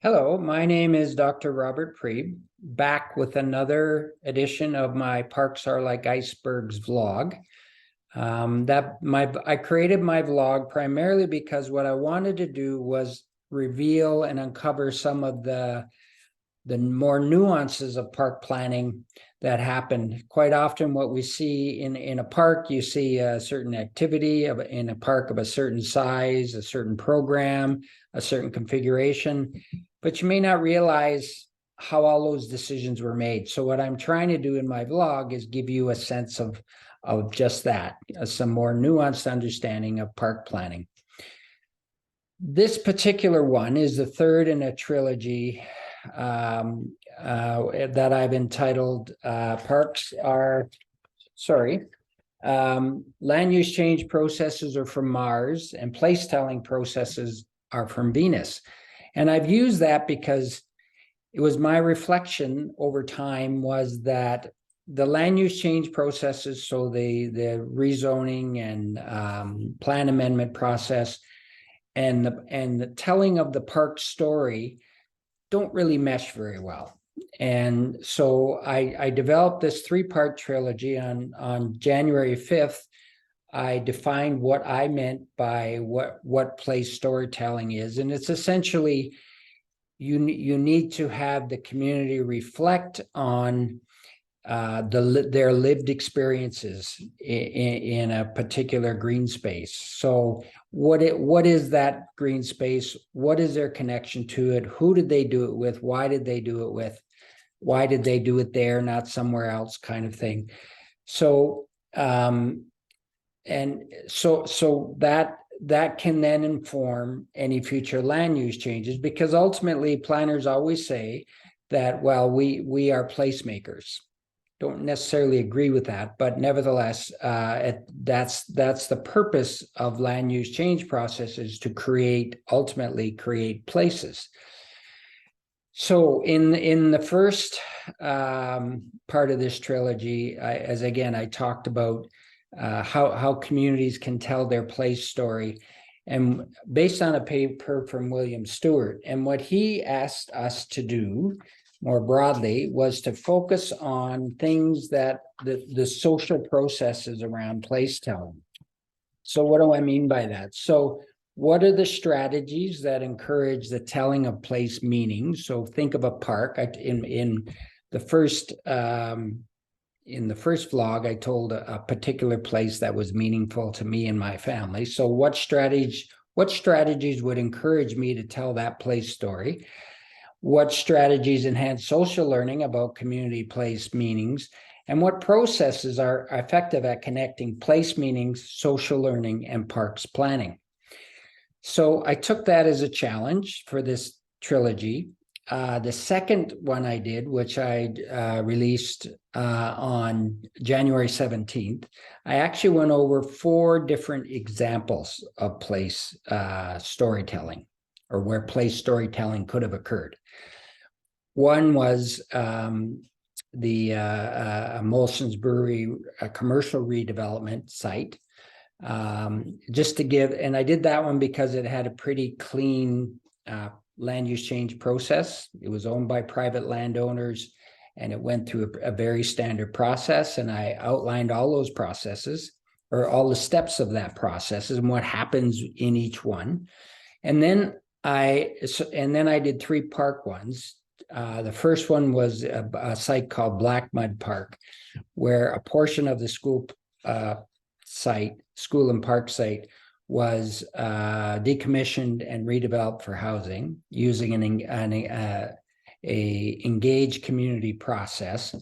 Hello, my name is Dr. Robert Priebe, back with another edition of my Parks Are Like Icebergs vlog. I created my vlog primarily because what I wanted to do was reveal and uncover some of the more nuances of park planning that happen. Quite often what we see in a park, you see a certain activity in a park of a certain size, a certain program, a certain configuration, but you may not realize how all those decisions were made. So what I'm trying to do in my vlog is give you a sense of just that, some more nuanced understanding of park planning. This particular one is the third in a trilogy that I've entitled Land Use Change Processes are from Mars and Place Telling Processes are from Venus. And I've used that because it was my reflection over time was that the land use change processes, so the rezoning and plan amendment process and the telling of the park story don't really mesh very well. And so I developed this three-part trilogy. On January 5th, I defined what I meant by what place storytelling is. And it's essentially, you need to have the community reflect on their lived experiences in a particular green space. So what is that green space? What is their connection to it? Who did they do it with? Why did they do it with? Why did they do it there, not somewhere else, kind of thing. So so that can then inform any future land use changes, because ultimately planners always say that, well, we are placemakers. Don't necessarily agree with that, but nevertheless, that's the purpose of land use change processes, to ultimately create places. So in the first part of this trilogy, I talked about how communities can tell their place story, and based on a paper from William Stewart. And what he asked us to do more broadly was to focus on things that the social processes around place telling. So what do I mean by that? So what are the strategies that encourage the telling of place meaning? So think of a park. In the first vlog, I told a particular place that was meaningful to me and my family. So what strategies would encourage me to tell that place story? What strategies enhance social learning about community place meanings? And what processes are effective at connecting place meanings, social learning, and parks planning? So I took that as a challenge for this trilogy. The second one I did, which I released on January 17th, I actually went over 4 different examples of place storytelling, or where place storytelling could have occurred. One was the Molson's Brewery commercial redevelopment site. Just to give, and I did that one because it had a pretty clean land use change process. It was owned by private landowners, and it went through a very standard process. And I outlined all those processes, or all the steps of that process, and what happens in each one. And then I did 3 park ones. The first one was a site called Black Mud Park, where a portion of the school and park site was decommissioned and redeveloped for housing using an engaged community process.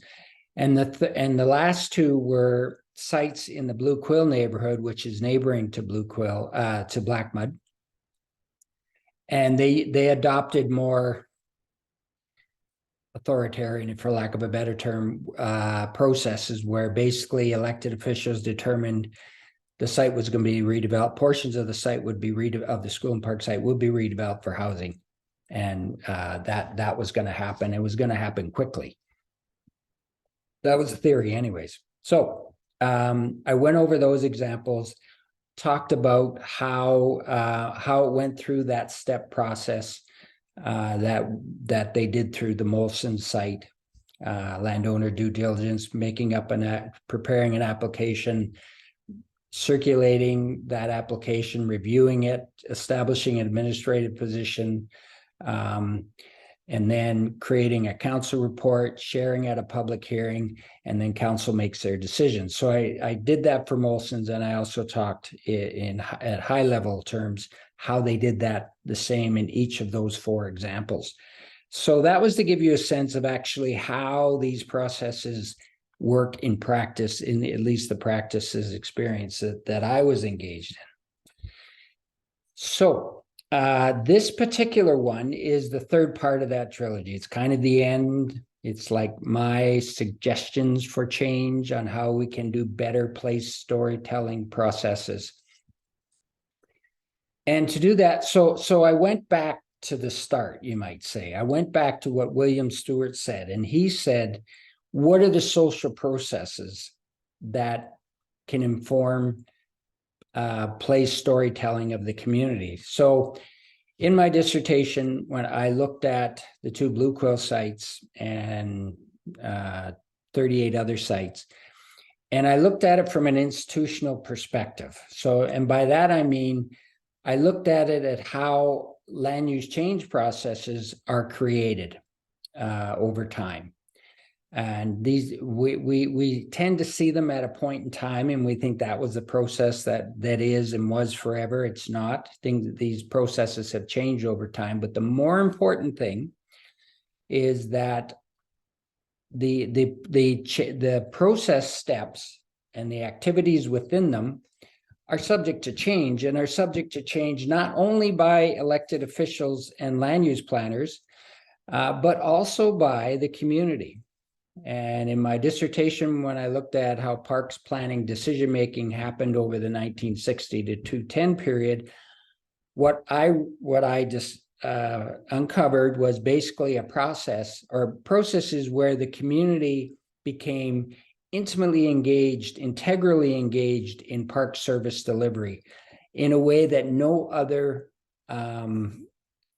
And the last 2 were sites in the Blue Quill neighborhood, which is neighboring to to Black Mud. And they adopted more authoritarian, for lack of a better term, processes, where basically elected officials determined the site was going to be redeveloped. Portions of the site would be of the school and park site would be redeveloped for housing, and that was going to happen. It was going to happen quickly. That was the theory, anyways. So I went over those examples, talked about how it went through that step process, that they did through the Molson site, landowner due diligence, preparing an application, circulating that application, reviewing it, establishing an administrative position, and then creating a council report, sharing at a public hearing, and then council makes their decision. So I did that for Molson's, and I also talked at high level terms how they did that the same in each of those 4 examples. So that was to give you a sense of actually how these processes work in practice, in at least the practices experience that I was engaged in. So this particular one is the 3rd part of that trilogy. It's kind of the end. It's like my suggestions for change on how we can do better place storytelling processes. And to do that, so I went back to the start, you might say. I went back to what William Stewart said, and he said, what are the social processes that can inform place storytelling of the community? So in my dissertation, when I looked at the 2 Blue Quill sites and 38 other sites, and I looked at it from an institutional perspective. So, and by that I mean, I looked at it at how land use change processes are created over time. And these we tend to see them at a point in time, and we think that was the process that is and was forever. It's not. These processes have changed over time. But the more important thing is that the process steps and the activities within them are subject to change, and are subject to change not only by elected officials and land use planners, but also by the community. And in my dissertation, when I looked at how parks planning decision-making happened over the 1960 to 2010 period, what I just uncovered was basically a process or processes where the community became intimately engaged, integrally engaged in park service delivery in a way that no other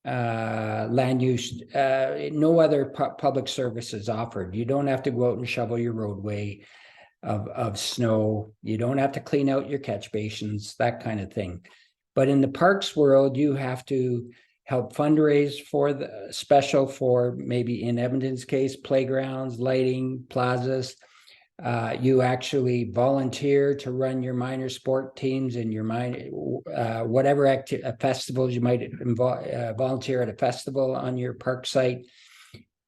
land use, no other public services offered. You don't have to go out and shovel your roadway of snow. You don't have to clean out your catch basins, that kind of thing. But in the parks world, you have to help fundraise for the special for, maybe in Edmonton's case, playgrounds, lighting, plazas. You actually volunteer to run your minor sport teams and your whatever festivals you might volunteer at a festival on your park site.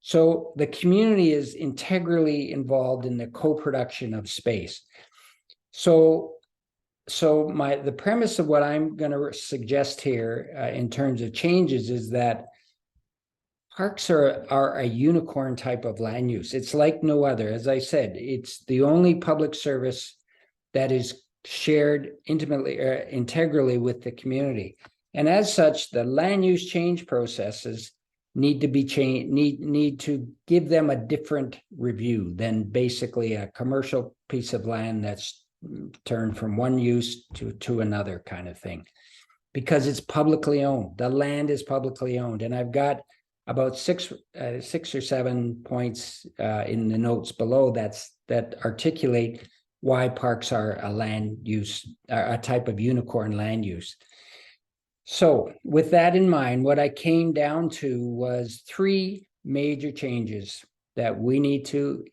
So the community is integrally involved in the co-production of space. So the premise of what I'm going to suggest here in terms of changes is that parks are a unicorn type of land use. It's like no other. As I said, it's the only public service that is shared intimately, integrally with the community. And as such, the land use change processes need to be changed, need to give them a different review than basically a commercial piece of land that's turned from one use to another kind of thing, because it's publicly owned. The land is publicly owned. And I've got about six or seven points in the notes below that articulate why parks are a land use, a type of unicorn land use. So with that in mind, what I came down to was 3 major changes that we need to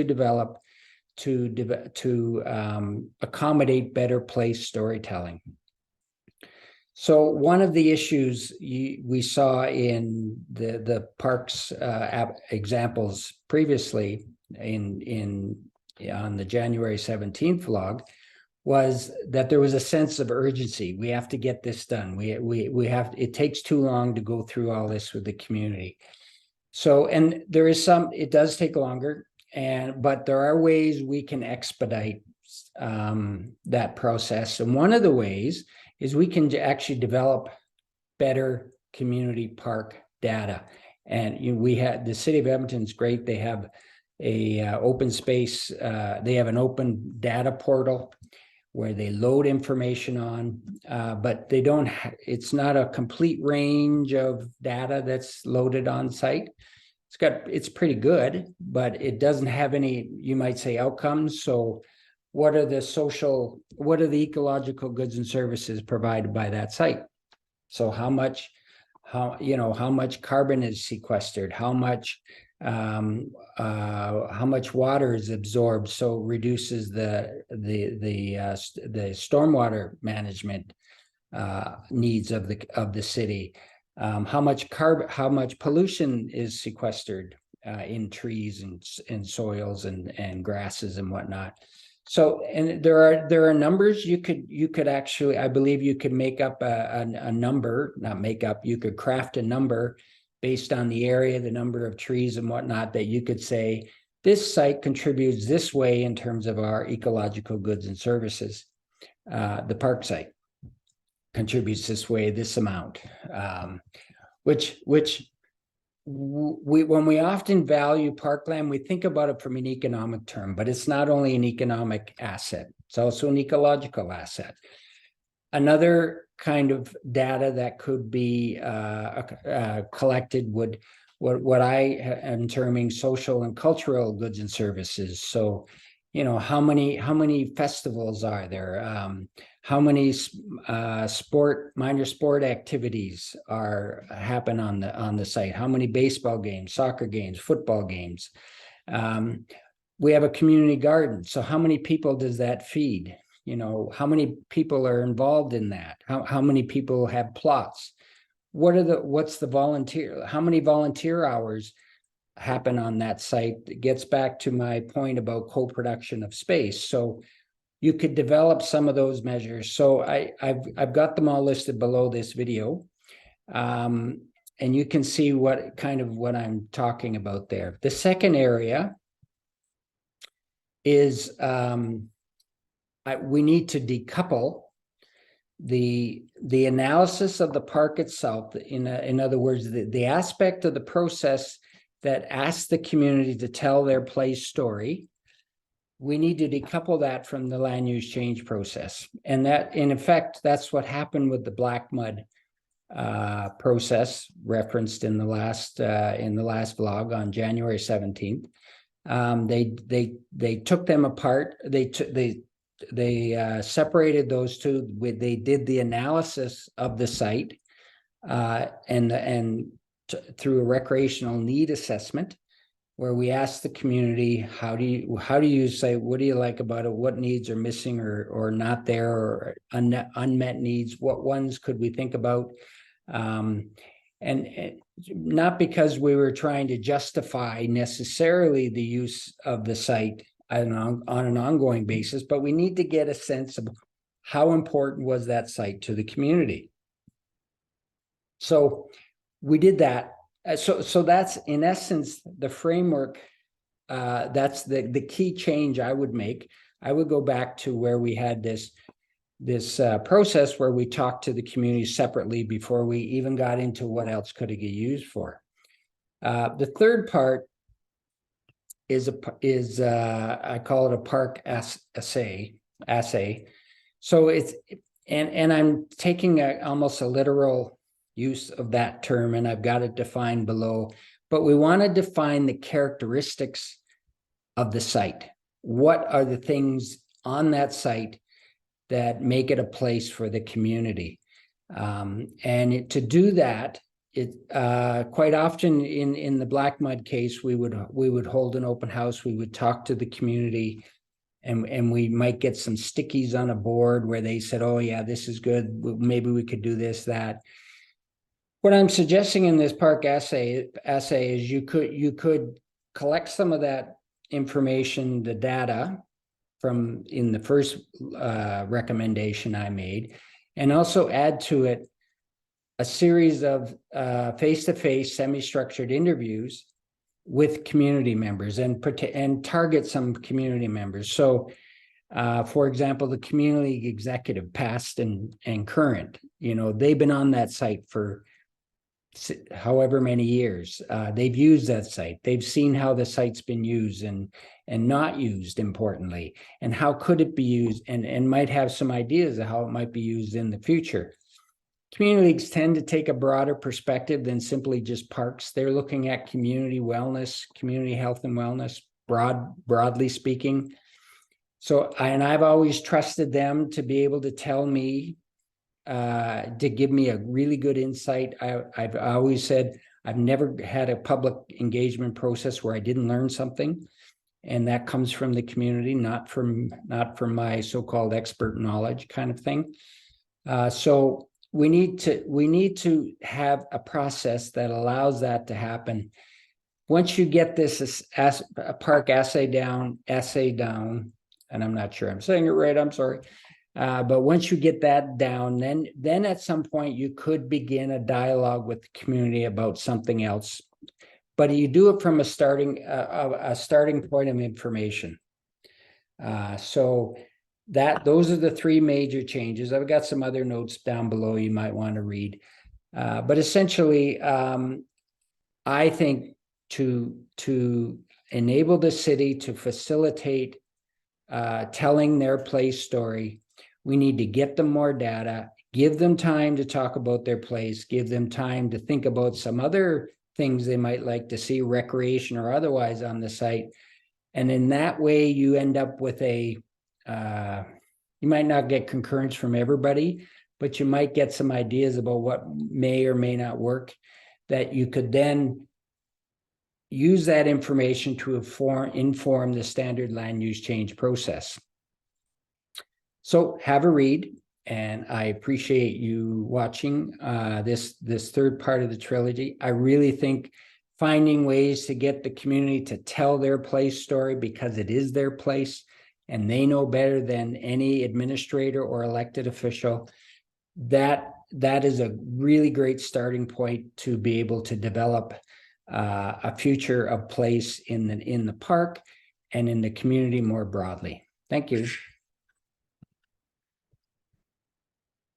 develop to accommodate better place storytelling. So one of the issues we saw in the parks examples previously on the January 17th vlog was that there was a sense of urgency. We have to get this done. We have, it takes too long to go through all this with the community. So, and there is it does take longer, but there are ways we can expedite that process. And one of the ways is we can actually develop better community park data. And we had, the city of Edmonton's great. They have a open space, they have an open data portal where they load information on, but they don't, it's not a complete range of data that's loaded on site. It's pretty good, but it doesn't have any, you might say, outcomes. So what are the ecological goods and services provided by that site? So how much carbon is sequestered, how much water is absorbed, so reduces the stormwater management needs of the city. How much pollution is sequestered in trees and soils and grasses and whatnot. So, and there are numbers you could actually, I believe you could make up a number, not make up, you could craft a number based on the area, the number of trees and whatnot, that you could say, this site contributes this way in terms of our ecological goods and services. The park site contributes this way, this amount, which when we often value parkland, we think about it from an economic term, but it's not only an economic asset, it's also an ecological asset. Another kind of data that could be collected would what I am terming social and cultural goods and services. So, how many festivals are there? How many minor sport activities happen on the site? How many baseball games, soccer games, football games? We have a community garden. So how many people does that feed? How many people are involved in that? How many people have plots? What's the volunteer? How many volunteer hours happen on that site? It gets back to my point about co-production of space. So you could develop some of those measures. So I've got them all listed below this video. And you can see what I'm talking about there. The second area is we need to decouple the analysis of the park itself. In other words, the aspect of the process that asks the community to tell their place story. We need to decouple that from the land use change process. And that, in effect, that's what happened with the black mud process referenced in the last vlog on January 17th. They took them apart. They separated those two. They did the analysis of the site through a recreational need assessment, where we asked the community, how do you say, what do you like about it? What needs are missing or not there, or unmet needs? What ones could we think about? And not because we were trying to justify necessarily the use of the site on an ongoing basis, but we need to get a sense of how important was that site to the community. So we did that. So that's in essence the framework. That's the key change I would make. I would go back to where we had this process where we talked to the community separately before we even got into what else could it get used for. The third part is I call it a park assay. So it's and I'm taking almost a literal use of that term, and I've got it defined below, but we want to define the characteristics of the site. What are the things on that site that make it a place for the community? To do that, quite often in the black mud case, we would hold an open house, we would talk to the community, and we might get some stickies on a board where they said, oh yeah, this is good, maybe we could do this, that. What I'm suggesting in this park assay is you could collect some of that information, the data from in the first recommendation I made, and also add to it a series of face-to-face semi-structured interviews with community members and target some community members. So for example, the community executive, past and current, they've been on that site for however many years. They've used that site. They've seen how the site's been used and not used, importantly, and how could it be used, and might have some ideas of how it might be used in the future. Community leagues tend to take a broader perspective than simply just parks. They're looking at community wellness, community health and wellness, broadly speaking. So, and I've always trusted them to be able to tell me, to give me a really good insight. I've always said I've never had a public engagement process where I didn't learn something, and that comes from the community, not from my so-called expert knowledge kind of thing. So we need to have a process that allows that to happen. Once you get this park essay down, and I'm not sure I'm saying it right, I'm sorry. But once you get that down, then at some point you could begin a dialogue with the community about something else. But you do it from a starting point of information. So those are the three major changes. I've got some other notes down below you might want to read. But essentially, I think to enable the city to facilitate telling their place story, we need to get them more data, give them time to talk about their place, give them time to think about some other things they might like to see, recreation or otherwise, on the site. And in that way, you end up with you might not get concurrence from everybody, but you might get some ideas about what may or may not work, that you could then use that information to inform the standard land use change process. So have a read, and I appreciate you watching this third part of the trilogy. I really think finding ways to get the community to tell their place story, because it is their place and they know better than any administrator or elected official, that is a really great starting point to be able to develop a future of place in the park and in the community more broadly. Thank you.